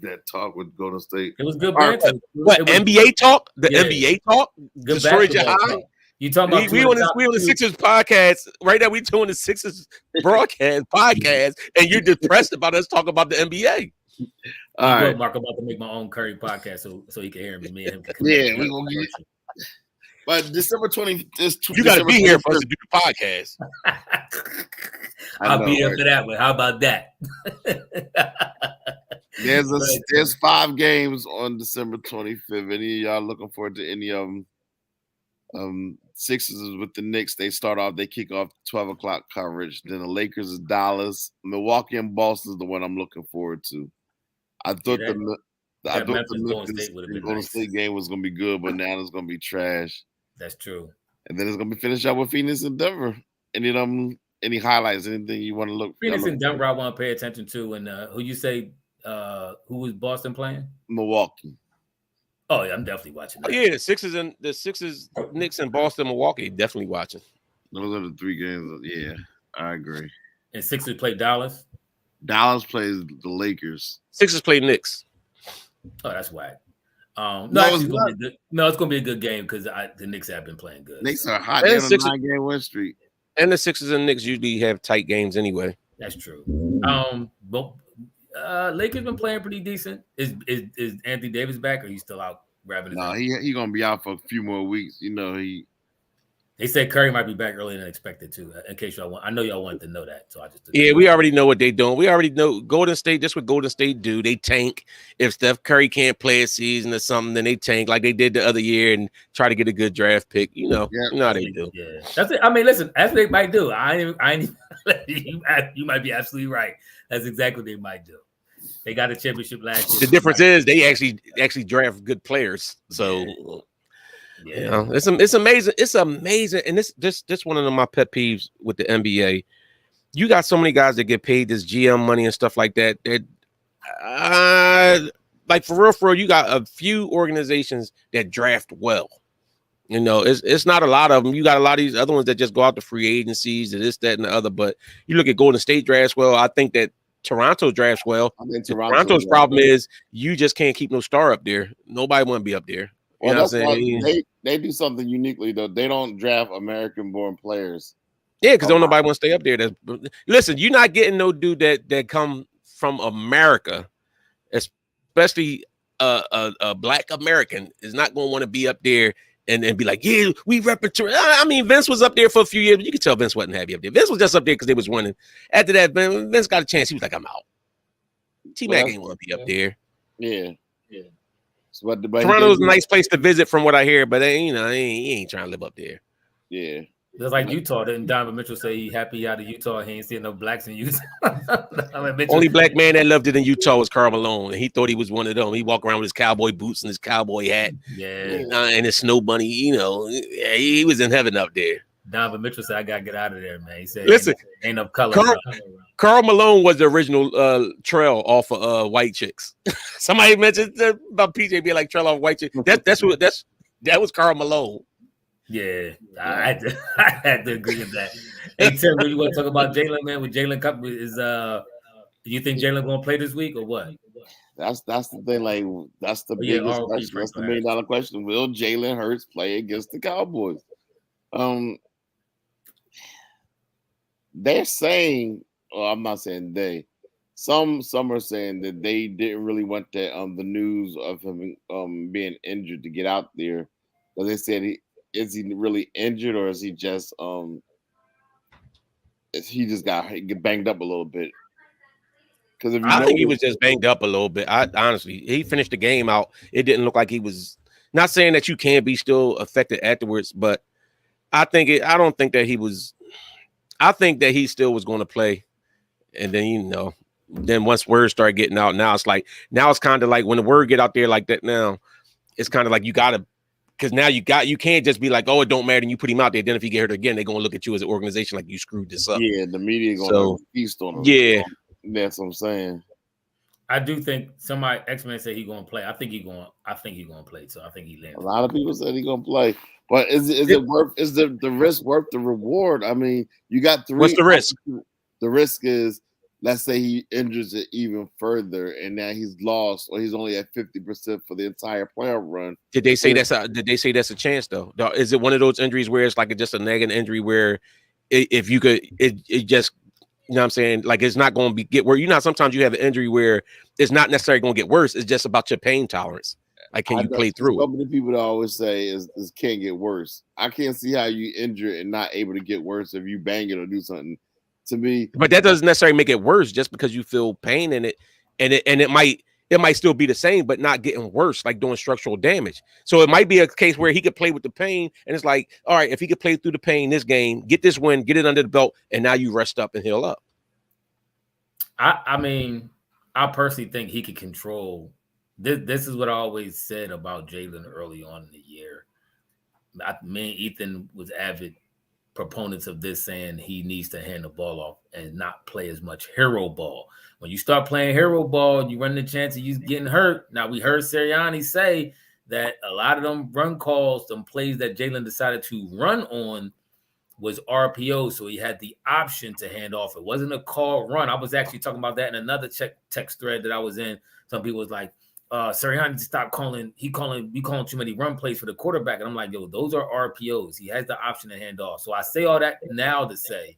that talk with Golden State. It was good. What NBA talk? The NBA talk destroyed your high. You talking about we on the Sixers podcast right now? We doing the Sixers broadcast podcast, and you're depressed about us talking about the NBA. All right, Mark, I'm about to make my own Curry podcast so he can hear me and him. Yeah, we gonna get. But December 20th, you got to be here for us to do the podcast. I'll be here for that one. How about that? There's 5 games on December 25th. Any of y'all looking forward to any of them? Sixers is with the Knicks. They start off. They kick off 12 o'clock coverage. Then the Lakers is Dallas. Milwaukee and Boston is the one I'm looking forward to. I thought the Golden State game was going to be good, but now it's going to be trash. That's true. And then it's going to be finished up with Phoenix and Denver. Any highlights? Anything you want to look? Phoenix and Denver, I want to pay attention to. And who you say? Who was Boston playing? Milwaukee. Oh yeah, I'm definitely watching that. Oh, yeah, the Sixers, Knicks, and Boston, Milwaukee, definitely watching. Those are the 3 games. Yeah, I agree. And Sixers play Dallas. Dallas plays the Lakers. Sixers play Knicks. Oh, that's whack. It's going to be a good game because the Knicks have been playing good. Knicks are hot. They're on a 9-game win streak. And the Sixers and Knicks usually have tight games anyway. That's true. But Lakers been playing pretty decent. Is Anthony Davis back or he's still out grabbing his? No, he gonna be out for a few more weeks. They said Curry might be back earlier than expected too. In case I know y'all wanted to know that, so I just we already know what they're doing. We already know Golden State. Just what Golden State do, they tank. If Steph Curry can't play a season or something, then they tank like they did the other year and try to get a good draft pick. You know how they do. Yeah, that's it. Listen, that's what they might do. You might be absolutely right. That's exactly what they might do. They got a championship last year. The difference is they actually draft good players. So. Yeah, it's amazing. It's amazing, and this one of my pet peeves with the NBA. You got so many guys that get paid this GM money and stuff like that. Like for real, you got a few organizations that draft well. It's not a lot of them. You got a lot of these other ones that just go out to free agencies and this, that, and the other. But you look at Golden State drafts well. I think that Toronto drafts well. Toronto's problem is you just can't keep no star up there. Nobody want to be up there. You know what I'm saying? They do something uniquely though. They don't draft American-born players. Yeah, because don't nobody want to stay up there. Listen, you're not getting no dude that come from America, especially a Black American, is not going to want to be up there and be like, yeah, we repertoire. I mean, Vince was up there for a few years, but you could tell Vince wasn't happy up there. Vince was just up there because they was winning. After that, Vince got a chance. He was like, I'm out. T-Mac ain't want to be up there. Yeah. So, Toronto's a nice place to visit from what I hear, but he ain't trying to live up there. Yeah. Just like Utah, didn't Donovan Mitchell say he happy out of Utah? He ain't seeing no blacks in Utah. Only black man that loved it in Utah was Karl Malone, and he thought he was one of them. He walked around with his cowboy boots and his cowboy hat, and his snow bunny. He was in heaven up there. Donovan Mitchell said, "I gotta get out of there, man." He said, "Listen, ain't enough color." Karl Malone was the original trail off of White Chicks. Somebody mentioned about PJ being like trail off White Chicks. That was Karl Malone. Yeah, I had to agree with that. Hey Tim, you want to talk about Jalen, man? With Jalen Cup do you think Jalen gonna play this week or what? That's the thing. Like that's the biggest question. That's the $1 million question. Will Jalen Hurts play against the Cowboys? They're saying, well, I'm not saying they. Some are saying that they didn't really want that the news of him being injured to get out there, but they said is he really injured or is he just got banged up a little bit? Because I think he was just banged up a little bit. Honestly, he finished the game out. It didn't look like he was. Not saying that you can't be still affected afterwards, but I don't think that he was. I think that he still was going to play, and then then once word started getting out, now it's kind of like when the word get out there like that. Now it's kind of like you gotta. Because now you can't just be like, oh, it don't matter, and you put him out there. Then if he get hurt again, they're gonna look at you as an organization like you screwed this up. Yeah, the media gonna feast on him. Yeah, that's what I'm saying. I do think somebody X-Men said he gonna play. I think he gonna play. So I think he lands. A lot of people said he gonna play, but is it worth? Is the risk worth the reward? I mean, you got 3. What's the risk? The risk is, let's say he injures it even further, and now he's lost, or he's only at 50% for the entire playoff run. Did they say that's a chance though? Is it one of those injuries where it's like just a nagging injury where if you could, it just, you know what I'm saying? Like it's not going to get where sometimes you have an injury where it's not necessarily going to get worse. It's just about your pain tolerance. Like, can you play through it? So many people that always say is can't get worse. I can't see how you injure and not able to get worse if you bang it or do something. To me, but that doesn't necessarily make it worse just because you feel pain in it, and it might still be the same, but not getting worse, like doing structural damage. So it might be a case where he could play with the pain, and it's like, all right, if he could play through the pain this game, get this win, get it under the belt, and now you rest up and heal up. I mean, I personally think he could control. This is what I always said about Jalen early on in the year. Me and Ethan was avid proponents of this, saying he needs to hand the ball off and not play as much hero ball. When you start playing hero ball, you run the chance of you getting hurt. Now, we heard Sirianni say that a lot of them run calls, them plays that Jalen decided to run on was RPO, so he had the option to hand off. It wasn't a call run. I was actually talking about that in another text thread that I was in. Some people was like, Sirianni to stop calling. We calling too many run plays for the quarterback. And I'm like, yo, those are RPOs. He has the option to hand off. So I say all that now to say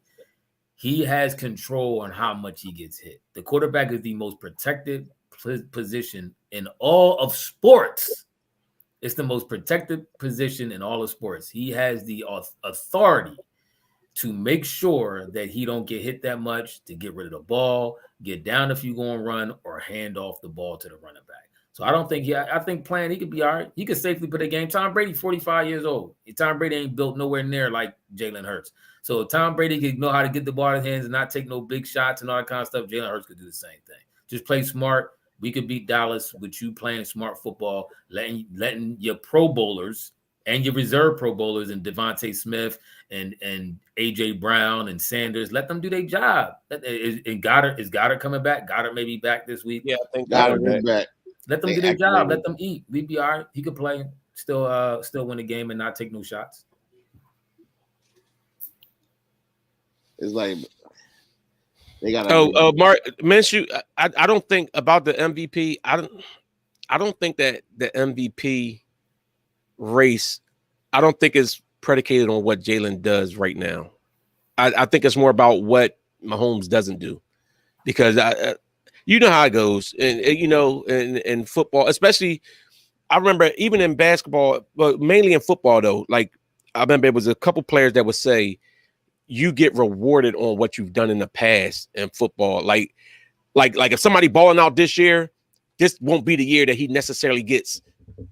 he has control on how much he gets hit. The quarterback is the most protected position in all of sports. It's the most protected position in all of sports. He has the authority to make sure that he don't get hit that much, to get rid of the ball, get down if you go and run, or hand off the ball to the running back. So I think playing, he could be all right. He could safely put a game. Tom Brady, 45 years old. Tom Brady ain't built nowhere near like Jalen Hurts. So if Tom Brady could know how to get the ball in his hands and not take no big shots and all that kind of stuff, Jalen Hurts could do the same thing. Just play smart. We could beat Dallas with you playing smart football, letting your Pro Bowlers and your reserve Pro Bowlers and Devontae Smith and AJ Brown and Sanders, let them do their job. And Goddard coming back? Goddard may be back this week. Yeah, I think Goddard is back. Let them do their job. Let them eat. We'd be all right. He could play, still win the game and not take no shots. It's like they got. Mark Minshew. I don't think about the MVP. I don't think that the MVP race, I don't think it's predicated on what Jalen does right now. I think it's more about what Mahomes doesn't do, because you know how it goes, and you know, in football, especially. I remember even in basketball, but mainly in football though. Like I remember it was a couple players that would say, "You get rewarded on what you've done in the past in football." Like if somebody balling out this year, this won't be the year that he necessarily gets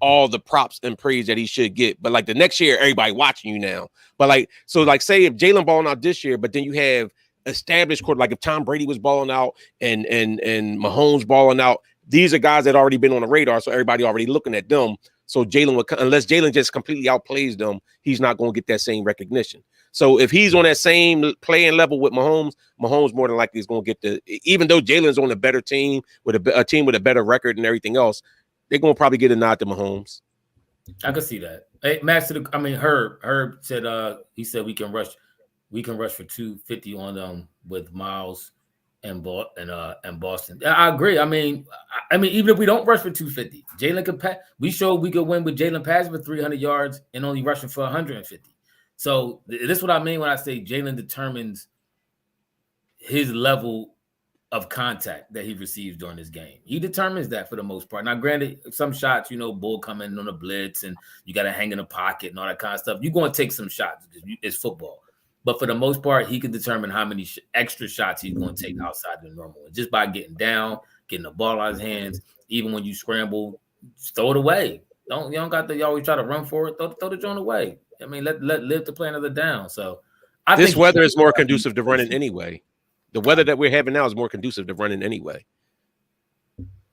all the props and praise that he should get. But like the next year, everybody watching you now. But like, so like say if Jalen balling out this year, but then you have established court, like if Tom Brady was balling out and Mahomes balling out, these are guys that already been on the radar. So everybody already looking at them. So Jalen would, unless Jalen just completely outplays them, he's not going to get that same recognition. So if he's on that same playing level with Mahomes more than likely is going to get the, even though Jalen's on a better team with a team with a better record and everything else, they're going to probably get a nod to Mahomes. I could see that. Hey, Max, I mean, Herb said he said we can rush for 250 on them with Miles and Boston. I agree. I mean, even if we don't rush for 250, Jalen could pass. We showed we could win with Jalen passing for 300 yards and only rushing for 150. So this is what I mean when I say Jalen determines his level of contact that he receives during this game. He determines that for the most part. Now, granted, some shots, Bull coming on a blitz and you got to hang in the pocket and all that kind of stuff. You're going to take some shots because it's football. But for the most part, he can determine how many extra shots he's going to take outside the normal. And just by getting down, getting the ball out of his hands, even when you scramble, just throw it away. You don't got to you always try to run for it. Throw the joint away. I mean, let live to play another down. So I this think weather is more conducive to running anyway. The weather that we're having now is more conducive to running anyway.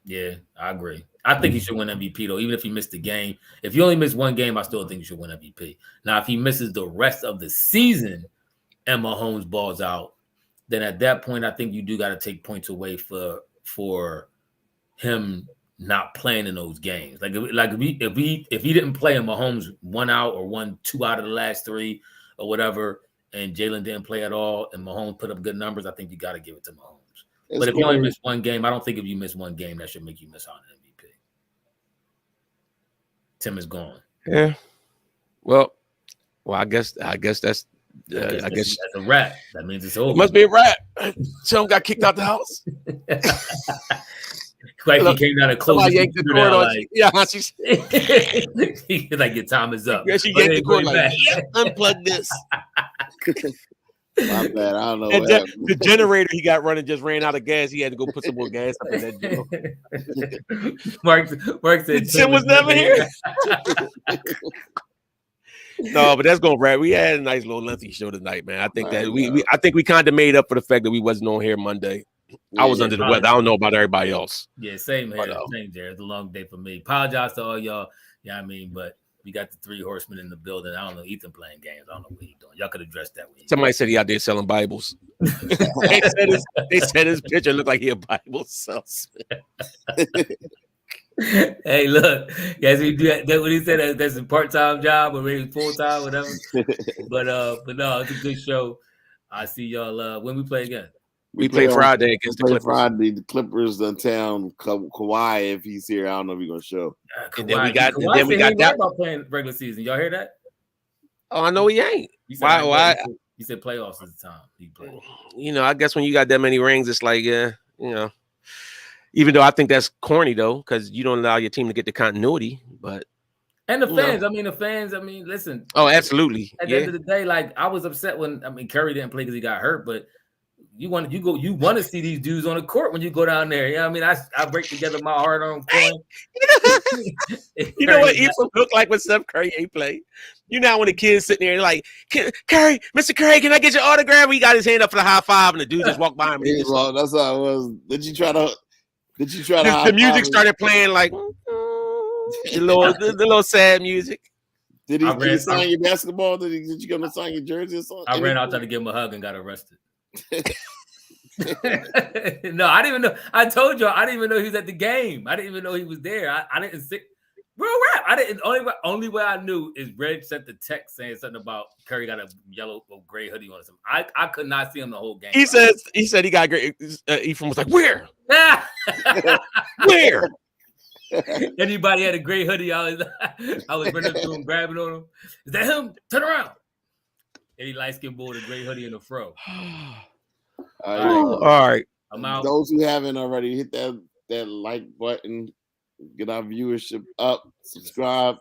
Yeah, I agree. I think he should win MVP, though, even if he missed the game. If you only miss one game, I still think he should win MVP. Now, if he misses the rest of the season and Mahomes balls out, then at that point, I think you do got to take points away for him not playing in those games. If he didn't play and Mahomes 1 out or 2 out of the last 3 or whatever, and Jalen didn't play at all, and Mahomes put up good numbers, I think you got to give it to Mahomes. But if you only miss one game, I don't think if you miss one game, that should make you miss out on MVP. Tim is gone. Yeah. Well, I guess that's that's a wrap. That means it's over. It must be a wrap. Tim got kicked out the house. Like he came down and closed the door. like, yeah, she's like your time is up. Yeah, she yanked the cord like, unplug this. My bad. I don't know. And the generator he got running just ran out of gas. He had to go put some more gas up in that joint. Mark said Tim was never here. No, but that's gonna wrap. We had a nice little lengthy show tonight, man. I think that I think we kind of made up for the fact that we wasn't on here Monday. I was under the weather. I don't know about everybody else. Yeah, same here. Same there. It's a long day for me. Apologize to all y'all. Yeah, I mean, but we got the 3 horsemen in the building. I don't know. Ethan playing games. I don't know what he's doing. Y'all could address that. Somebody said he out there selling Bibles. they said his picture looked like he a Bible salesman. Hey, look, guys, we do that. What he said, that's a part-time job or maybe full-time, whatever. But no, it's a good show. I see y'all when we play again. We play Friday against the Clippers. Friday, the Clippers in town. Kawhi, if he's here, I don't know if he's gonna show. And then we got that about playing regular season. Y'all hear that? Oh, I know he ain't. Why? He said playoffs is the time he played. I guess when you got that many rings, it's like, even though I think that's corny though, because you don't allow your team to get the continuity, but. And the fans, listen. Oh, absolutely. At the end of the day, like I was upset when Curry didn't play because he got hurt, but you want to see these dudes on the court when you go down there. Yeah, I break together my heart on coin. You know what Ephraim looked like when Steph Curry ain't play? You know when the kid's sitting there like, Curry, Mr. Curry, can I get your autograph? He got his hand up for the high five, and the dude just walked by him. That's how it was. Did you try to? The music started playing like the little sad music. Did he sign your basketball? Did you come to sign your jersey or something? I ran out trying to give him a hug and got arrested. No, I didn't even know. I told you I didn't even know he was at the game. I didn't even know he was there. I didn't see real rap. I didn't. Only way I knew is Reg sent the text saying something about Curry got a yellow or gray hoodie on him. I could not see him the whole game. He said he got great. Ephraim was like, where? Where? Anybody had a gray hoodie, I was running through and grabbing on him. Is that him? Turn around. Any light-skinned boy with a gray hoodie and a fro. All right. I'm out. Those who haven't already, hit that like button, get our viewership up, subscribe,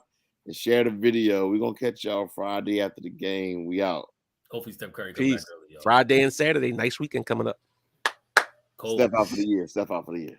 and share the video. We're gonna catch y'all Friday after the game. We out. Hopefully Steph Curry comes back Peace. early, y'all. Friday and Saturday. Nice weekend coming up. Cold. Step out for the year.